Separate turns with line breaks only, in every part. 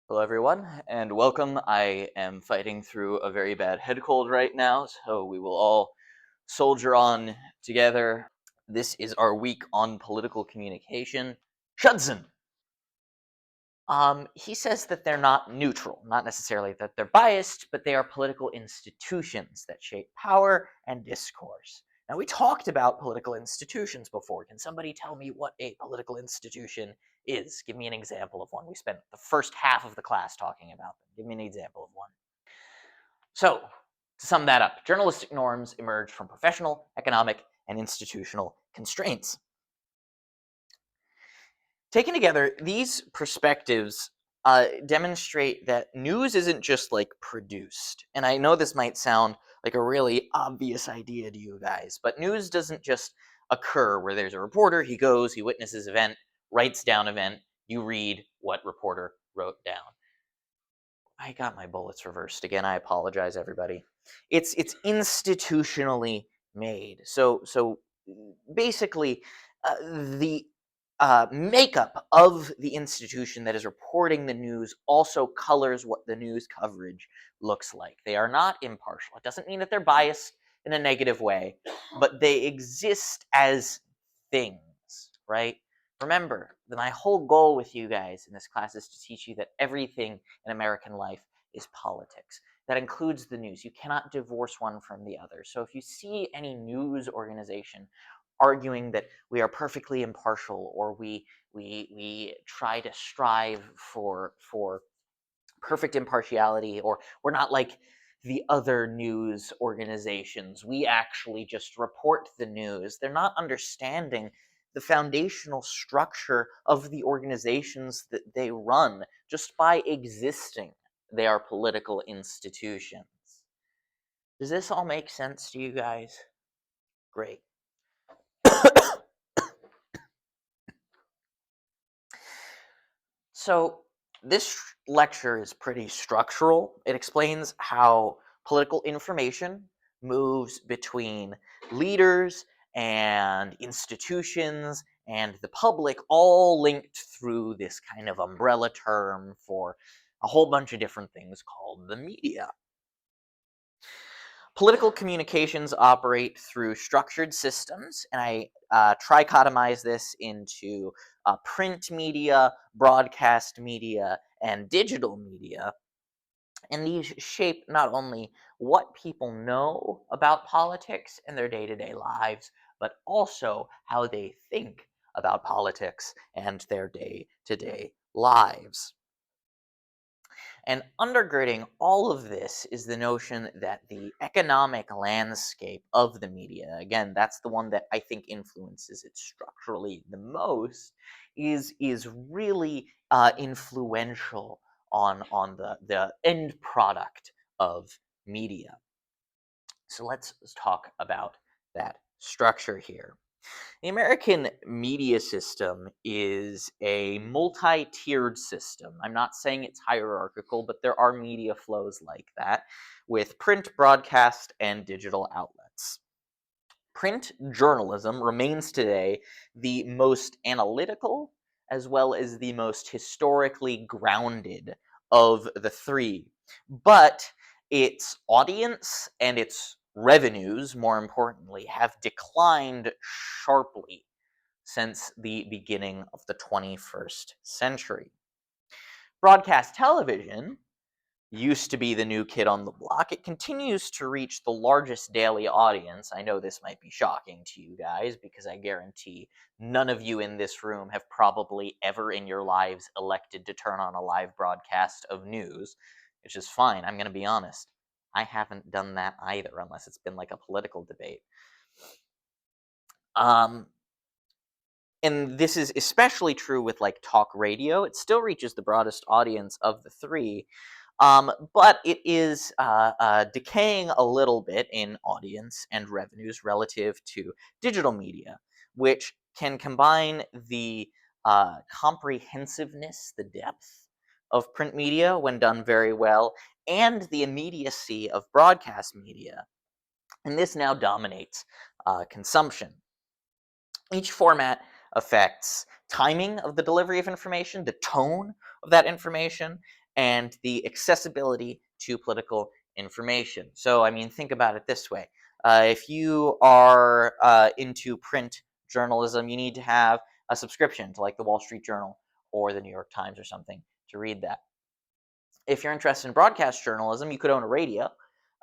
Hello, everyone, and welcome. I am fighting through a very bad head cold right now, so we will all soldier on together. This is our week on political communication. Judson! He says that they're not neutral, not necessarily that they're biased, but they are political institutions that shape power and discourse. Now, we talked about political institutions before. Can somebody tell me what a political institution is? Give me an example of one. We spent the first half of the class talking about them. Give me an example of one. So, to sum that up, journalistic norms emerge from professional, economic, and institutional constraints. Taken together, these perspectives demonstrate that news isn't just like produced. And I know this might sound like a really obvious idea to you guys, but news doesn't just occur where there's a reporter, he goes, he witnesses event, writes down event, you read what reporter wrote down. I got my bullets reversed again. I apologize, everybody. It's institutionally made. So basically, the makeup of the institution that is reporting the news also colors what the news coverage looks like. They are not impartial. It doesn't mean that they're biased in a negative way, but they exist as things, right? Remember, that my whole goal with you guys in this class is to teach you that everything in American life is politics. That includes the news. You cannot divorce one from the other. So if you see any news organization arguing that we are perfectly impartial, or we try to strive for perfect impartiality, or we're not like the other news organizations, we actually just report the news, they're not understanding the foundational structure of the organizations that they run. Just by existing, they are political institutions. Does this all make sense to you guys? Great. So this lecture is pretty structural. It explains how political information moves between leaders and institutions and the public, all linked through this kind of umbrella term for a whole bunch of different things called the media. Political communications operate through structured systems, and I trichotomize this into print media, broadcast media, and digital media. And these shape not only what people know about politics in their day-to-day lives, but also how they think about politics and their day-to-day lives. And undergirding all of this is the notion that the economic landscape of the media, again, that's the one that I think influences it structurally the most, is really influential on the end product of media. So let's talk about that structure here. The American media system is a multi-tiered system. I'm not saying it's hierarchical, but there are media flows like that, with print, broadcast, and digital outlets. Print journalism remains today the most analytical as well as the most historically grounded of the three. But its audience and its revenues, more importantly, have declined sharply since the beginning of the 21st century. Broadcast television used to be the new kid on the block. It continues to reach the largest daily audience. I know this might be shocking to you guys, because I guarantee none of you in this room have probably ever in your lives elected to turn on a live broadcast of news, which is fine. I'm going to be honest. I haven't done that either, unless it's been like a political debate. And this is especially true with like talk radio. It still reaches the broadest audience of the three, but it is decaying a little bit in audience and revenues relative to digital media, which can combine the comprehensiveness, the depth of print media when done very well, and the immediacy of broadcast media. And this now dominates consumption. Each format affects timing of the delivery of information, the tone of that information, and the accessibility to political information. So, I mean, think about it this way. If you are into print journalism, you need to have a subscription to like the Wall Street Journal or the New York Times or something to read that. If you're interested in broadcast journalism, you could own a radio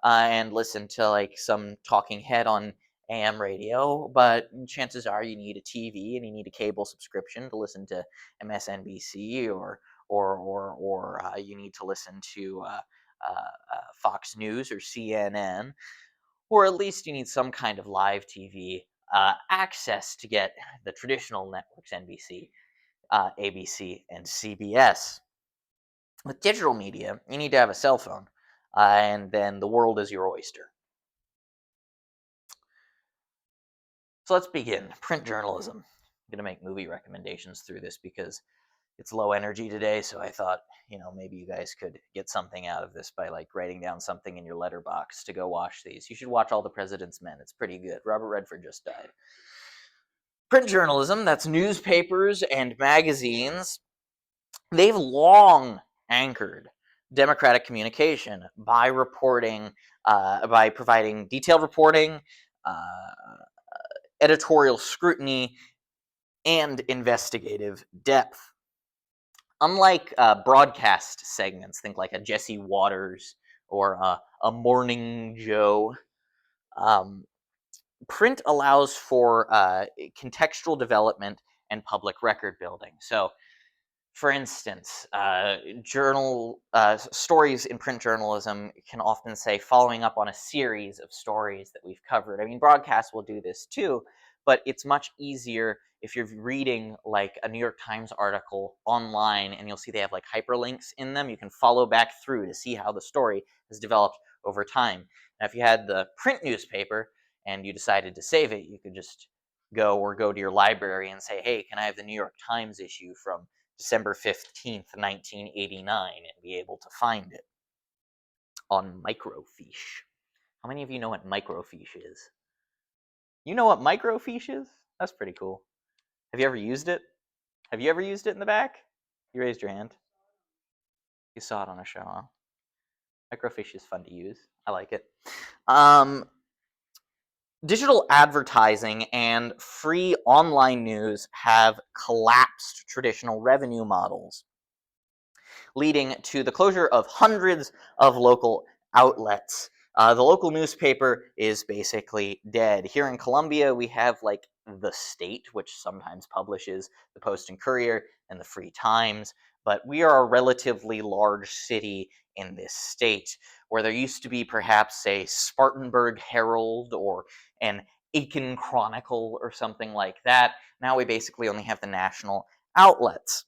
and listen to like some talking head on AM radio, but chances are you need a TV and you need a cable subscription to listen to MSNBC or you need to listen to Fox News or CNN, or at least you need some kind of live TV access to get the traditional networks, NBC, ABC, and CBS. With digital media, you need to have a cell phone, and then the world is your oyster. So let's begin. Print journalism. I'm going to make movie recommendations through this because it's low energy today, so I thought, maybe you guys could get something out of this by like writing down something in your letterbox to go watch these. You should watch All the President's Men. It's pretty good. Robert Redford just died. Print journalism, that's newspapers and magazines. They've long anchored democratic communication by by providing detailed reporting, uh, editorial scrutiny, and investigative depth. Unlike broadcast segments, think like a Jesse Waters or a Morning Joe, um, print allows for contextual development and public record building. So, for instance, stories in print journalism can often say following up on a series of stories that we've covered. I mean, broadcasts will do this too, but it's much easier if you're reading like a New York Times article online and you'll see they have like hyperlinks in them. You can follow back through to see how the story has developed over time. Now, if you had the print newspaper and you decided to save it, you could just go to your library and say, hey, can I have the New York Times issue from December 15th, 1989, and be able to find it on microfiche. How many of you know what microfiche is? You know what microfiche is? That's pretty cool. Have you ever used it? Have you ever used it in the back? You raised your hand. You saw it on a show, huh? Microfiche is fun to use. I like it. Digital advertising and free online news have collapsed traditional revenue models, leading to the closure of hundreds of local outlets. The local newspaper is basically dead. Here in Columbia, we have like the State, which sometimes publishes the Post and Courier and the Free Times, but we are a relatively large city in this state where there used to be perhaps a Spartanburg Herald or an Aiken Chronicle or something like that. Now we basically only have the national outlets.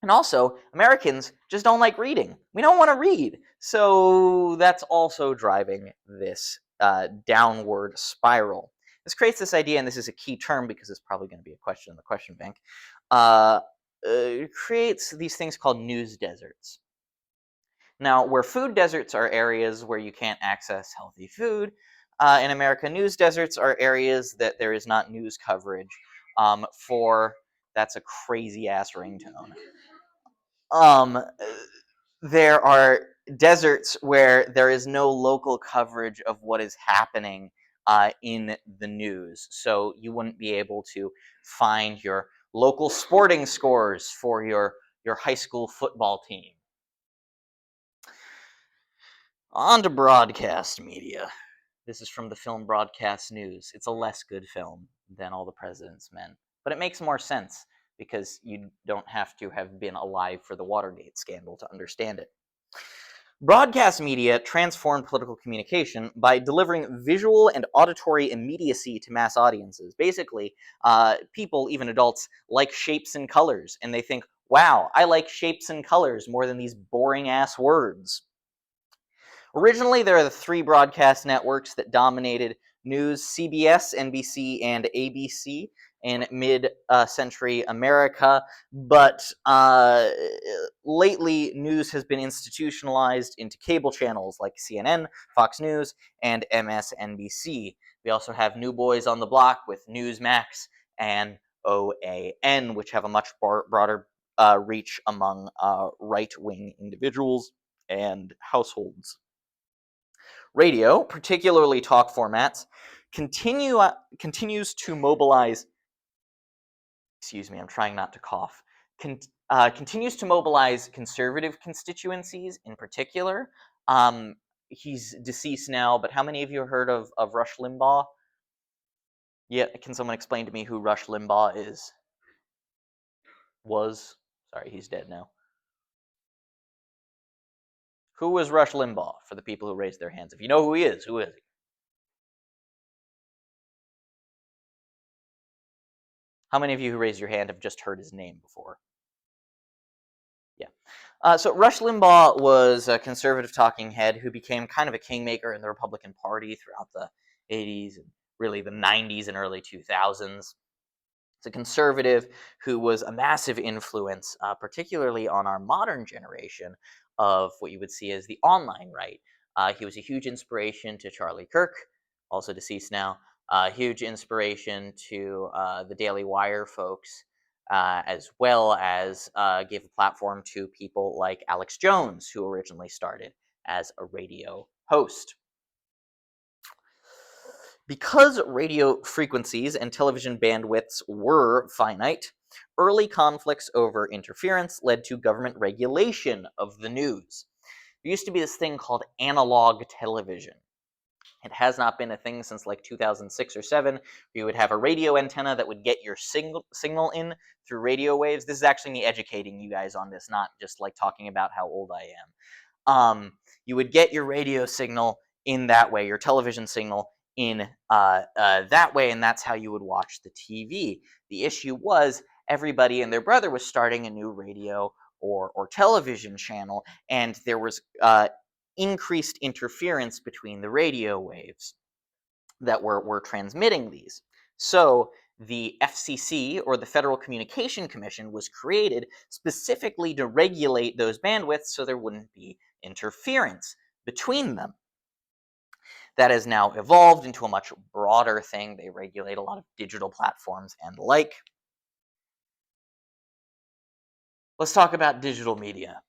And also, Americans just don't like reading. We don't want to read. So that's also driving this downward spiral. This creates this idea, and this is a key term because it's probably going to be a question in the question bank. It creates these things called news deserts. Now, where food deserts are areas where you can't access healthy food, in America, news deserts are areas that there is not news coverage for. That's a crazy ass ringtone. Um, there are deserts where there is no local coverage of what is happening in the news. So you wouldn't be able to find your local sporting scores for your high school football team. On to broadcast media. This is from the film Broadcast News. It's a less good film than All the President's Men, but it makes more sense because you don't have to have been alive for the Watergate scandal to understand it. Broadcast media transformed political communication by delivering visual and auditory immediacy to mass audiences. Basically, people, even adults, like shapes and colors, and they think, wow, I like shapes and colors more than these boring-ass words. Originally, there are the three broadcast networks that dominated news: CBS, NBC, and ABC in mid-century America. But lately, news has been institutionalized into cable channels like CNN, Fox News, and MSNBC. We also have New Boys on the Block with Newsmax and OAN, which have a much broader reach among right-wing individuals and households. Radio, particularly talk formats, continues to mobilize. Excuse me, I'm trying not to cough. Continues to mobilize conservative constituencies in particular. He's deceased now, but how many of you have heard of Rush Limbaugh? Yeah, can someone explain to me who Rush Limbaugh is? Was? Sorry, he's dead now. Who was Rush Limbaugh, for the people who raised their hands? If you know who he is, who is he? How many of you who raised your hand have just heard his name before? Yeah. So Rush Limbaugh was a conservative talking head who became kind of a kingmaker in the Republican Party throughout the 80s and really the 90s and early 2000s. It's a conservative who was a massive influence, particularly on our modern generation of what you would see as the online right. He was a huge inspiration to Charlie Kirk, also deceased now, huge inspiration to the Daily Wire folks, as well as gave a platform to people like Alex Jones, who originally started as a radio host. Because radio frequencies and television bandwidths were finite, early conflicts over interference led to government regulation of the news. There used to be this thing called analog television. It has not been a thing since like 2006 or 7. You would have a radio antenna that would get your signal in through radio waves. This is actually me educating you guys on this, not just like talking about how old I am. You would get your radio signal in that way, your television signal in that way, and that's how you would watch the TV. The issue was everybody and their brother was starting a new radio or television channel, and there was increased interference between the radio waves that were transmitting these. So the FCC, or the Federal Communication Commission, was created specifically to regulate those bandwidths so there wouldn't be interference between them. That has now evolved into a much broader thing. They regulate a lot of digital platforms and the like. Let's talk about digital media.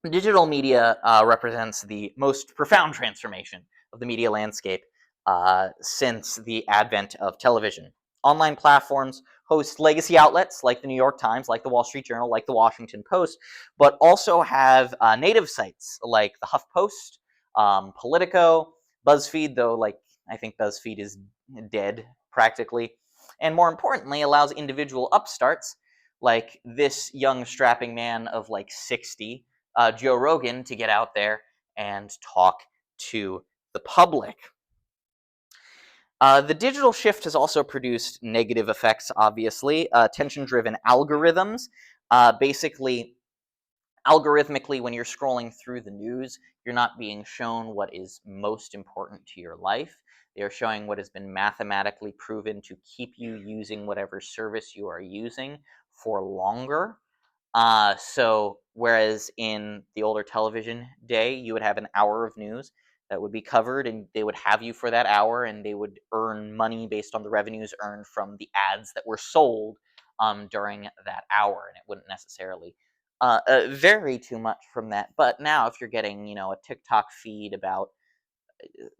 Digital media represents the most profound transformation of the media landscape since the advent of television. Online platforms host legacy outlets like the New York Times, like the Wall Street Journal, like the Washington Post, but also have native sites like the HuffPost, Politico, BuzzFeed, though like I think BuzzFeed is dead practically, and more importantly, allows individual upstarts like this young strapping man of like 60, Joe Rogan, to get out there and talk to the public. The digital shift has also produced negative effects, obviously. Attention-driven algorithms. Basically, algorithmically, when you're scrolling through the news, you're not being shown what is most important to your life. They are showing what has been mathematically proven to keep you using whatever service you are using for longer. So whereas in the older television day, you would have an hour of news that would be covered, and they would have you for that hour, and they would earn money based on the revenues earned from the ads that were sold during that hour, and it wouldn't necessarily vary too much from that. But now, if you're getting, a TikTok feed about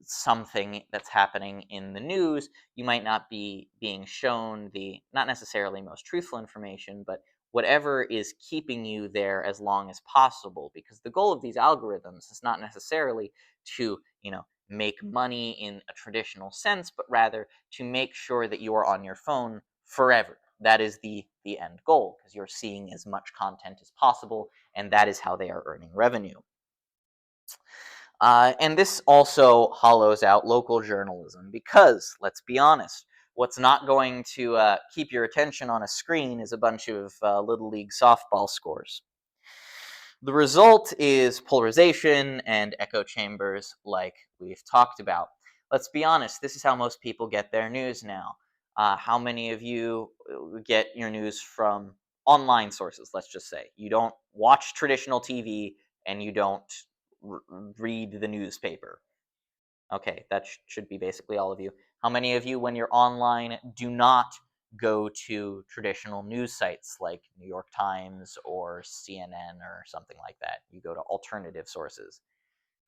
something that's happening in the news, you might not be being shown the not necessarily most truthful information, but whatever is keeping you there as long as possible. Because the goal of these algorithms is not necessarily to, make money in a traditional sense, but rather to make sure that you are on your phone forever. That is the end goal, because you're seeing as much content as possible, and that is how they are earning revenue. And this also hollows out local journalism because, let's be honest, what's not going to keep your attention on a screen is a bunch of Little League softball scores. The result is polarization and echo chambers like we've talked about. Let's be honest, this is how most people get their news now. How many of you get your news from online sources, let's just say? You don't watch traditional TV and you don't read the newspaper. Okay, that should be basically all of you. How many of you, when you're online, do not go to traditional news sites like New York Times or CNN or something like that. You go to alternative sources.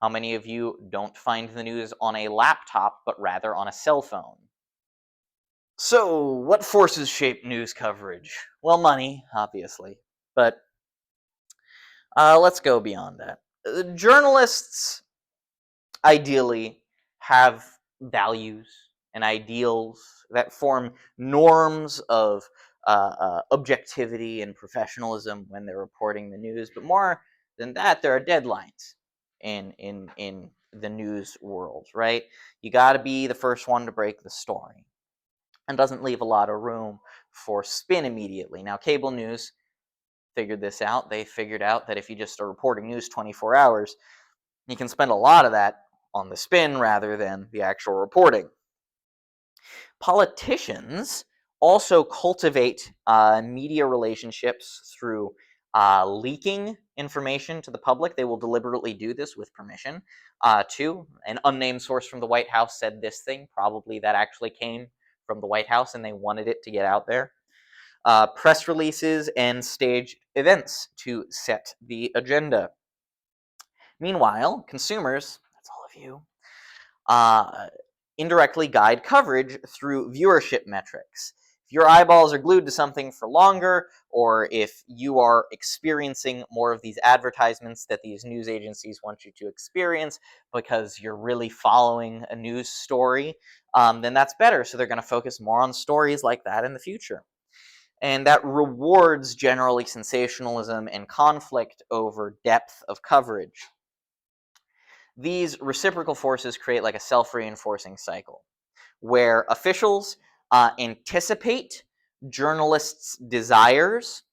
How many of you don't find the news on a laptop, but rather on a cell phone? So, what forces shape news coverage? Well, money, obviously. But let's go beyond that. Journalists ideally have values and ideals that form norms of objectivity and professionalism when they're reporting the news. But more than that, there are deadlines in the news world, right? You got to be the first one to break the story, and doesn't leave a lot of room for spin immediately. Now, cable news figured this out. They figured out that if you just are reporting news 24 hours, you can spend a lot of that on the spin rather than the actual reporting. Politicians also cultivate media relationships through leaking information to the public. They will deliberately do this with permission. Too, an unnamed source from the White House said this thing. Probably that actually came from the White House and they wanted it to get out there. Press releases and staged events to set the agenda. Meanwhile, consumers, that's all of you, uh, indirectly guide coverage through viewership metrics. If your eyeballs are glued to something for longer, or if you are experiencing more of these advertisements that these news agencies want you to experience because you're really following a news story, then that's better. So they're going to focus more on stories like that in the future. And that rewards generally sensationalism and conflict over depth of coverage. These reciprocal forces create like a self-reinforcing cycle where officials anticipate journalists' desires,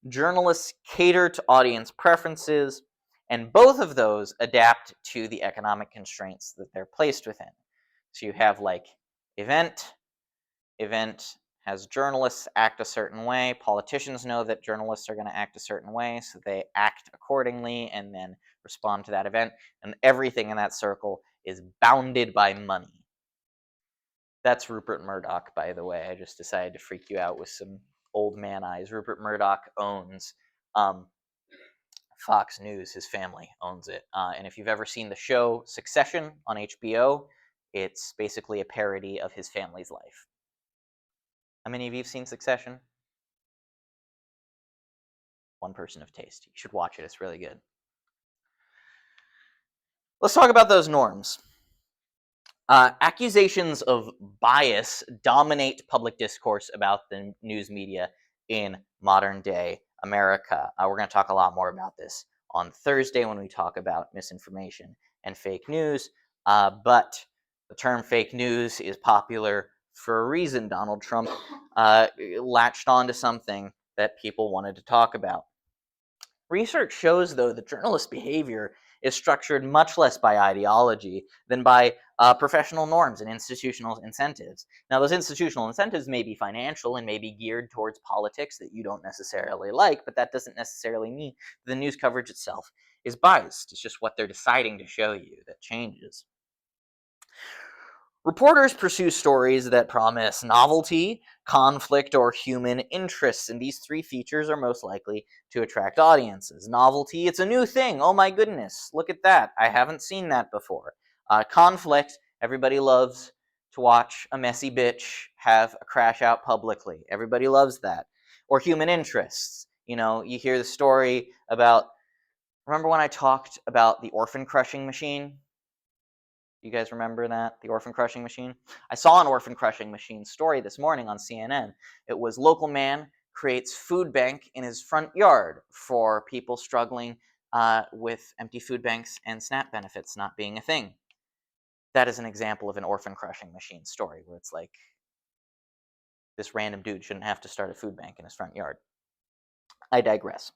journalists cater to audience preferences, and both of those adapt to the economic constraints that they're placed within. So you have like event, event has journalists act a certain way. Politicians know that journalists are going to act a certain way, so they act accordingly and then respond to that event. And everything in that circle is bounded by money. That's Rupert Murdoch, by the way. I just decided to freak you out with some old man eyes. Rupert Murdoch owns Fox News. His family owns it. And if you've ever seen the show Succession on HBO, it's basically a parody of his family's life. How many of you have seen Succession? One person of taste. You should watch it. It's really good. Let's talk about those norms. Accusations of bias dominate public discourse about the news media in modern day America. We're going to talk a lot more about this on Thursday when we talk about misinformation and fake news. But the term fake news is popular for a reason. Donald Trump latched onto something that people wanted to talk about. Research shows, though, that journalist behavior is structured much less by ideology than by professional norms and institutional incentives. Now, those institutional incentives may be financial and may be geared towards politics that you don't necessarily like, but that doesn't necessarily mean the news coverage itself is biased. It's just what they're deciding to show you that changes. Reporters pursue stories that promise novelty, conflict, or human interests, and these three features are most likely to attract audiences. Novelty, it's a new thing. Oh my goodness, look at that. I haven't seen that before. Conflict, everybody loves to watch a messy bitch have a crash out publicly. Everybody loves that. Or human interests. You know, you hear the story about, remember when I talked about the orphan crushing machine? You guys remember that? The orphan crushing machine? I saw an orphan crushing machine story this morning on CNN. It was local man creates food bank in his front yard for people struggling with empty food banks and SNAP benefits not being a thing. That is an example of an orphan crushing machine story where it's like this random dude shouldn't have to start a food bank in his front yard. I digress.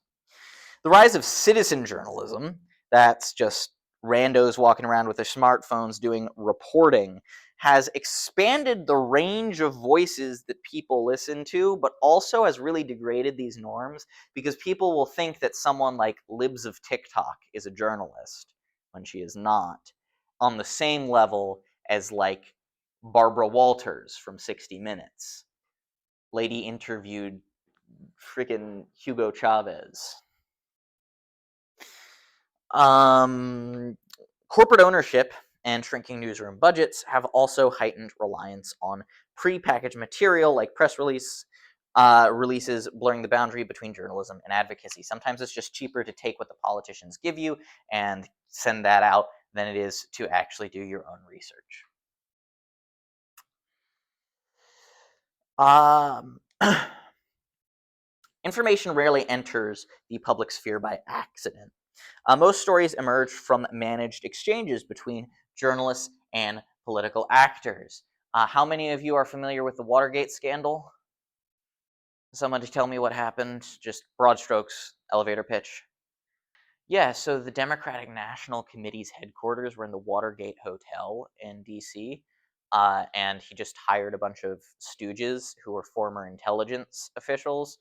The rise of citizen journalism, that's just randos walking around with their smartphones doing reporting, has expanded the range of voices that people listen to, but also has really degraded these norms because people will think that someone like Libs of TikTok is a journalist when she is not, on the same level as like Barbara Walters from 60 Minutes. lady interviewed freaking Hugo Chavez. Corporate ownership and shrinking newsroom budgets have also heightened reliance on prepackaged material like press releases, blurring the boundary between journalism and advocacy. Sometimes it's just cheaper to take what the politicians give you and send that out than it is to actually do your own research. Information rarely enters the public sphere by accident. Most stories emerge from managed exchanges between journalists and political actors. How many of you are familiar with the Watergate scandal? Someone to tell me what happened? Just broad strokes, elevator pitch. Yeah, so the Democratic National Committee's headquarters were in the Watergate Hotel in DC, and he just hired a bunch of stooges who were former intelligence officials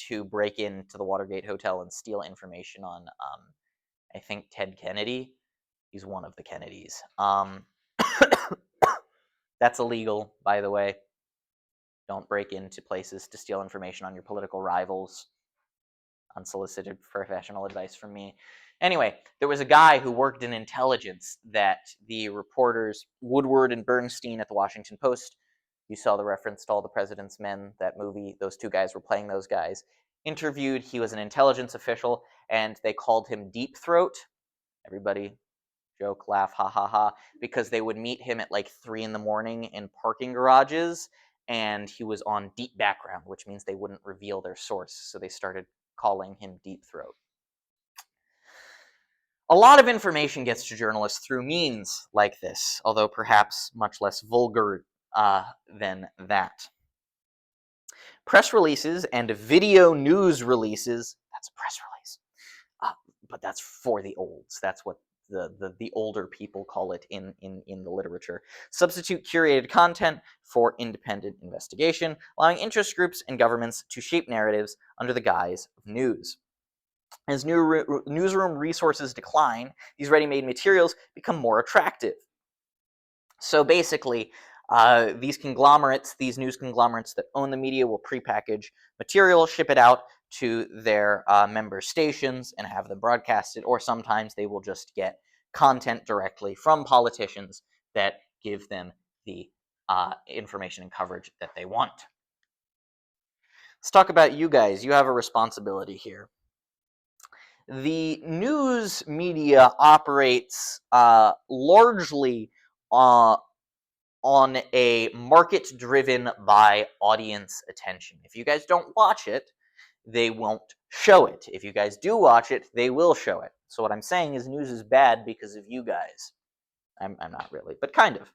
to break into the Watergate Hotel and steal information on, I think, Ted Kennedy. He's one of the Kennedys. That's illegal, by the way. Don't break into places to steal information on your political rivals. Unsolicited professional advice from me. Anyway, there was a guy who worked in intelligence that the reporters Woodward and Bernstein at the Washington Post, you saw the reference to All the President's Men, that movie, those two guys were playing those guys, interviewed. He was an intelligence official, and they called him Deep Throat. Everybody joke, laugh, ha ha ha, because they would meet him at like 3 in the morning in parking garages, and he was on deep background, which means they wouldn't reveal their source, so they started calling him Deep Throat. A lot of information gets to journalists through means like this, although perhaps much less vulgar than that. Press releases and video news releases, that's a press release, but that's for the olds. That's what the older people call it in the literature. Substitute curated content for independent investigation, allowing interest groups and governments to shape narratives under the guise of news. As newsroom resources decline, these ready-made materials become more attractive. So basically, these news conglomerates that own the media will prepackage material, ship it out to their member stations and have them broadcasted, or sometimes they will just get content directly from politicians that give them the information and coverage that they want. Let's talk about you guys. You have a responsibility here. The news media operates largely on a market driven by audience attention. If you guys don't watch it, they won't show it. If you guys do watch it, they will show it. So what I'm saying is news is bad because of you guys. I'm not really, but kind of.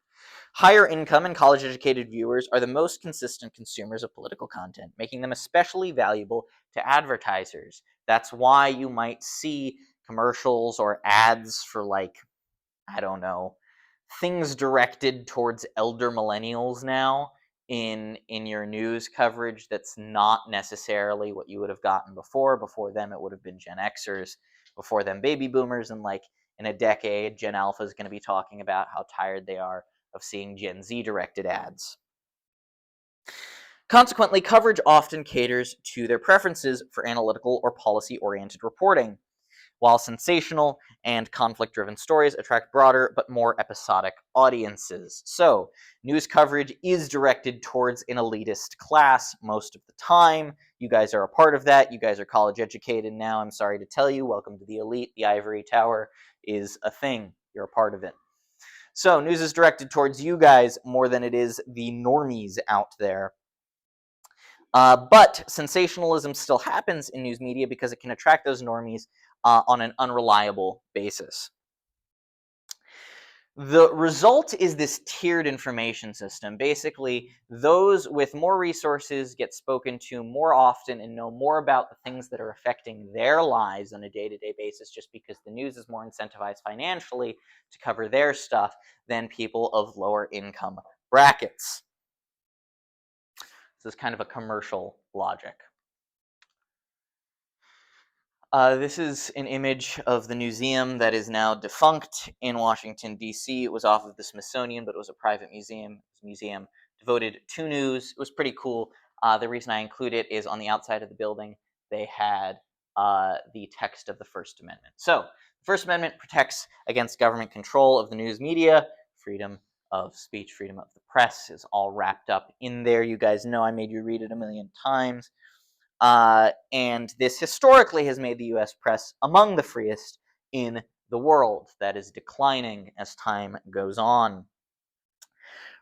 Higher income and college educated viewers are the most consistent consumers of political content, making them especially valuable to advertisers. That's why you might see commercials or ads for, like, I don't know, things directed towards elder millennials now in your news coverage. That's not necessarily what you would have gotten before. Before them, it would have been Gen Xers. Before them, baby boomers. And like in a decade, Gen Alpha is going to be talking about how tired they are of seeing Gen Z directed ads. Consequently, coverage often caters to their preferences for analytical or policy-oriented reporting, while sensational and conflict-driven stories attract broader but more episodic audiences. So, news coverage is directed towards an elitist class most of the time. You guys are a part of that. You guys are college educated now. I'm sorry to tell you, welcome to the elite. The ivory tower is a thing. You're a part of it. So, news is directed towards you guys more than it is the normies out there. But sensationalism still happens in news media because it can attract those normies on an unreliable basis. The result is this tiered information system. Basically, those with more resources get spoken to more often and know more about the things that are affecting their lives on a day-to-day basis, just because the news is more incentivized financially to cover their stuff than people of lower income brackets. This is kind of a commercial logic. This is an image of the museum that is now defunct in Washington, D.C. It was off of the Smithsonian, but it was a private museum. It was a museum devoted to news. It was pretty cool. The reason I include it is on the outside of the building, they had the text of the First Amendment. So, the First Amendment protects against government control of the news media, freedom of speech, freedom of the press is all wrapped up in there. You guys know I made you read it a million times. And this historically has made the US press among the freest in the world. That is declining as time goes on.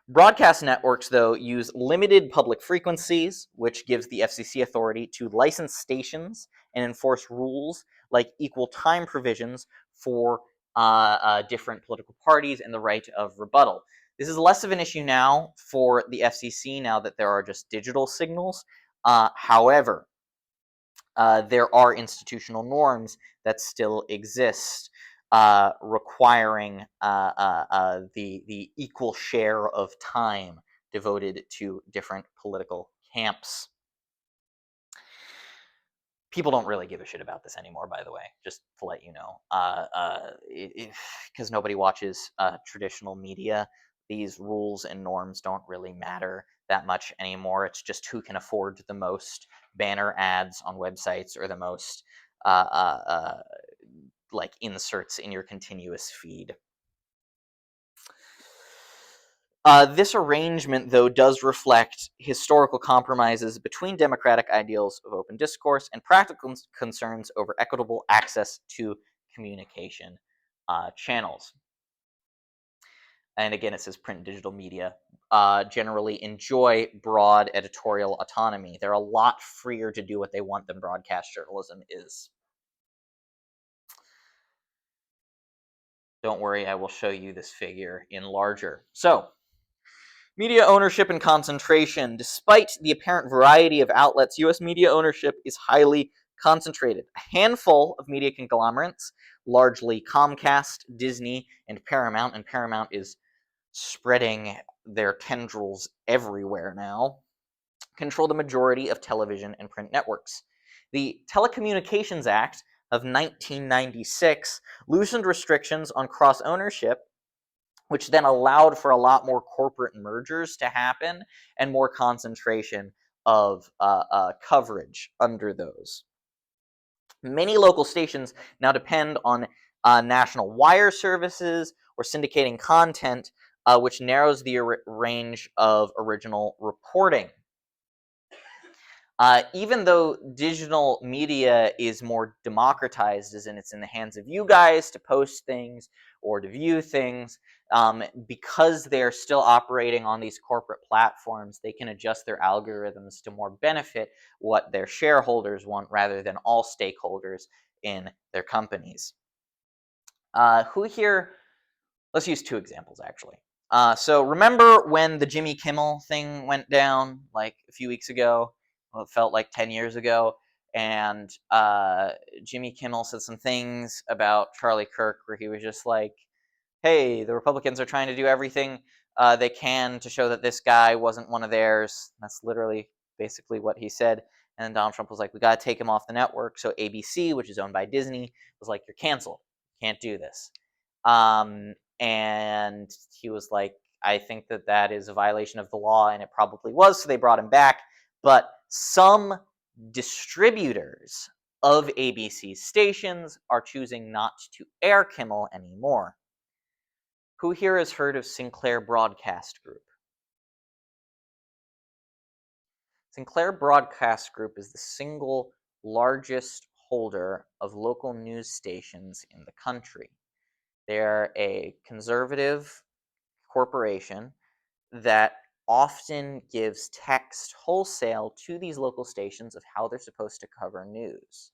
Broadcast networks, though, use limited public frequencies, which gives the FCC authority to license stations and enforce rules like equal time provisions for different political parties and the right of rebuttal. This is less of an issue now for the FCC now that there are just digital signals. However, there are institutional norms that still exist, requiring the equal share of time devoted to different political camps. People don't really give a shit about this anymore, by the way, just to let you know, because nobody watches traditional media. These rules and norms don't really matter that much anymore. It's just who can afford the most banner ads on websites or the most like inserts in your continuous feed. This arrangement, though, does reflect historical compromises between democratic ideals of open discourse and practical concerns over equitable access to communication channels. And again, it says print and digital media generally enjoy broad editorial autonomy. They're a lot freer to do what they want than broadcast journalism is. Don't worry, I will show you this figure in larger. So, media ownership and concentration. Despite the apparent variety of outlets, U.S. media ownership is highly concentrated. A handful of media conglomerates, largely Comcast, Disney, and Paramount is spreading their tendrils everywhere now, control the majority of television and print networks. The Telecommunications Act of 1996 loosened restrictions on cross-ownership, which then allowed for a lot more corporate mergers to happen and more concentration of coverage under those. Many local stations now depend on national wire services or syndicating content, which narrows the range of original reporting. Even though digital media is more democratized, as in it's in the hands of you guys to post things or to view things, because they're still operating on these corporate platforms, they can adjust their algorithms to more benefit what their shareholders want rather than all stakeholders in their companies. Who here, let's use two examples actually. So remember when the Jimmy Kimmel thing went down like a few weeks ago? Well, it felt like 10 years ago. And Jimmy Kimmel said some things about Charlie Kirk where he was just like, hey, the Republicans are trying to do everything they can to show that this guy wasn't one of theirs. That's literally basically what he said. And then Donald Trump was like, we got to take him off the network. So ABC, which is owned by Disney, was like, you're canceled. Can't do this. And he was like, I think that that is a violation of the law, and it probably was, so they brought him back. But some distributors of ABC stations are choosing not to air Kimmel anymore. Who here has heard of Sinclair Broadcast Group? Sinclair Broadcast Group is the single largest holder of local news stations in the country. They're a conservative corporation that often gives text wholesale to these local stations of how they're supposed to cover news.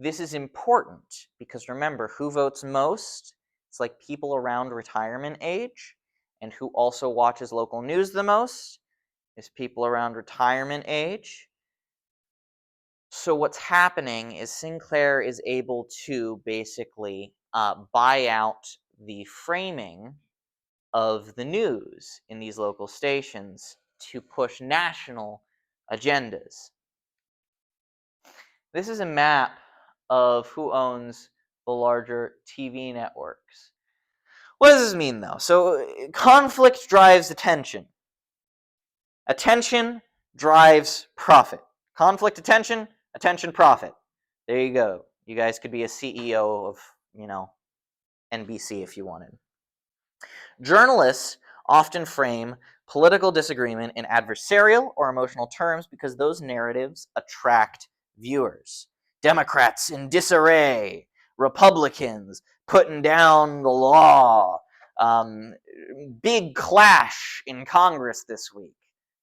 This is important because remember, who votes most? It's like people around retirement age. And who also watches local news the most is people around retirement age. So what's happening is Sinclair is able to basically buy out the framing of the news in these local stations to push national agendas. This is a map of who owns the larger TV networks. What does this mean, though? So conflict drives attention. Attention drives profit. Conflict, attention, attention, profit. There you go. You guys could be a CEO of, NBC if you wanted. Journalists often frame political disagreement in adversarial or emotional terms because those narratives attract viewers. Democrats in disarray, Republicans putting down the law, big clash in Congress this week,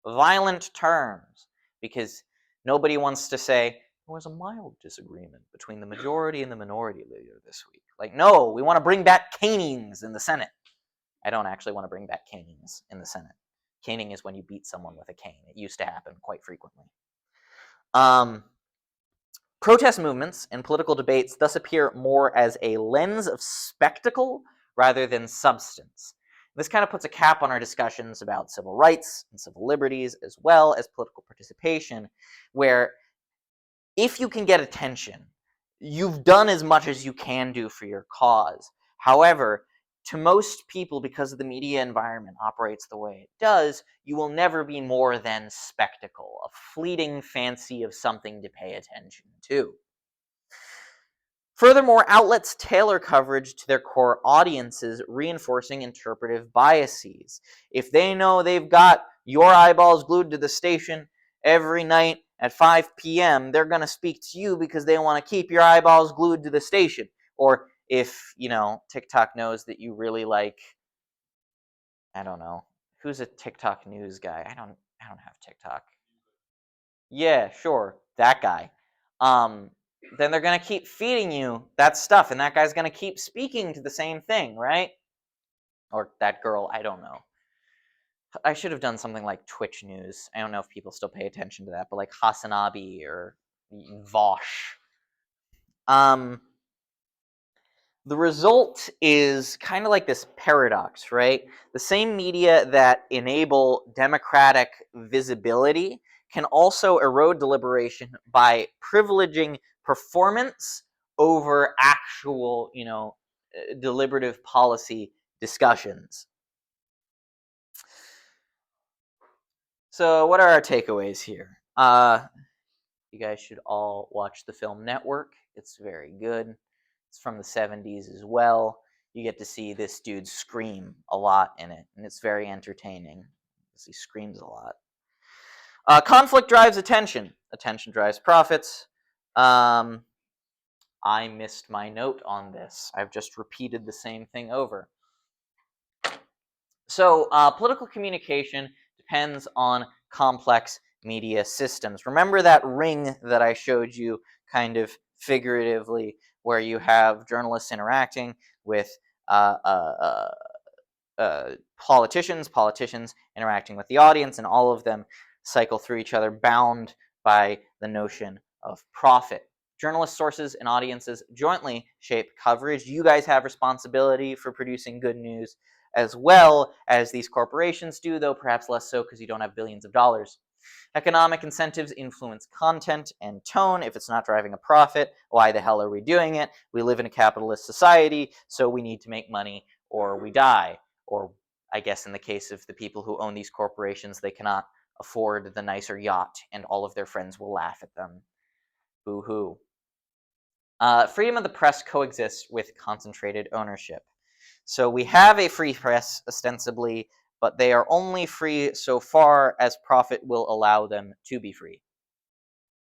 violent terms, because nobody wants to say there was a mild disagreement between the majority and the minority leader this week. Like, no, we want to bring back canings in the Senate. I don't actually want to bring back canings in the Senate. Caning is when you beat someone with a cane. It used to happen quite frequently. Protest movements and political debates thus appear more as a lens of spectacle rather than substance. This kind of puts a cap on our discussions about civil rights and civil liberties as well as political participation, where if you can get attention, you've done as much as you can do for your cause. However, to most people, because the media environment operates the way it does, you will never be more than spectacle, a fleeting fancy of something to pay attention to. Furthermore, outlets tailor coverage to their core audiences, reinforcing interpretive biases. If they know they've got your eyeballs glued to the station every night at 5 p.m., they're going to speak to you because they want to keep your eyeballs glued to the station. Or if, TikTok knows that you really like, I don't know, who's a TikTok news guy? I don't have TikTok. Yeah, sure, that guy. Then they're going to keep feeding you that stuff, and that guy's going to keep speaking to the same thing, right? Or that girl, I don't know. I should have done something like Twitch news. I don't know if people still pay attention to that, but like Hasanabi or Vosh. The result is kind of like this paradox, right? The same media that enable democratic visibility can also erode deliberation by privileging performance over actual, deliberative policy discussions. So what are our takeaways here? You guys should all watch the film Network. It's very good. It's from the 70s as well. You get to see this dude scream a lot in it, and it's very entertaining because he screams a lot. Conflict drives attention. Attention drives profits. I missed my note on this. I've just repeated the same thing over. So political communication depends on complex media systems. Remember that ring that I showed you kind of figuratively, where you have journalists interacting with politicians interacting with the audience, and all of them cycle through each other, bound by the notion of profit. Journalist sources and audiences jointly shape coverage. You guys have responsibility for producing good news as well as these corporations do, though perhaps less so because you don't have billions of dollars. Economic incentives influence content and tone. If it's not driving a profit, why the hell are we doing it? We live in a capitalist society, so we need to make money or we die. Or I guess in the case of the people who own these corporations, they cannot afford the nicer yacht and all of their friends will laugh at them. Boo-hoo. Freedom of the press coexists with concentrated ownership. So we have a free press, ostensibly, but they are only free so far as profit will allow them to be free.